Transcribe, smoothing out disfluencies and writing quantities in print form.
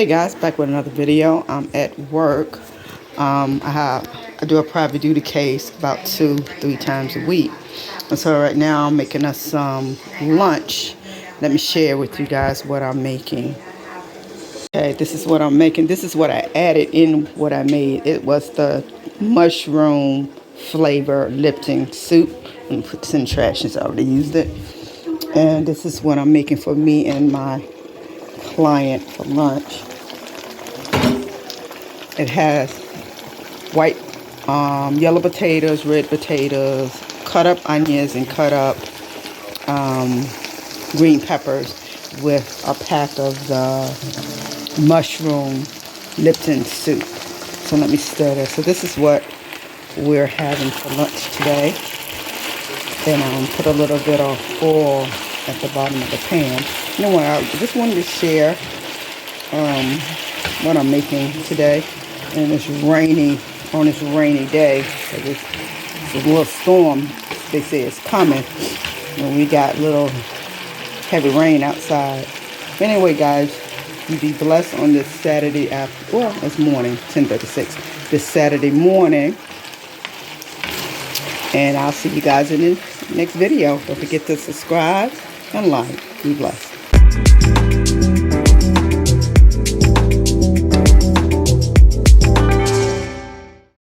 Hey guys, back with another video. I'm at work. I do a private duty case about 2-3 times a week. And so right now I'm making us some lunch. Let me share with you guys what I'm making. Okay, this is what I'm making. This is what I added in what I made. It was the mushroom flavor Lipton soup. I'm put this in trash since I already used it. And this is what I'm making for me and my client for lunch. It has white, yellow potatoes, red potatoes, cut up onions, and cut up green peppers with a pack of the mushroom Lipton soup. So let me stir this. So this is what we're having for lunch today. And put a little bit of oil at the bottom of the pan. You know what? I just wanted to share what I'm making today. And it's rainy on this rainy day. So it's a little storm. They say it's coming. And we got a little heavy rain outside. Anyway, guys, you be blessed on this Saturday after. Well, it's morning, 10:36. This Saturday morning. And I'll see you guys in the next video. Don't forget to subscribe and like. Be blessed.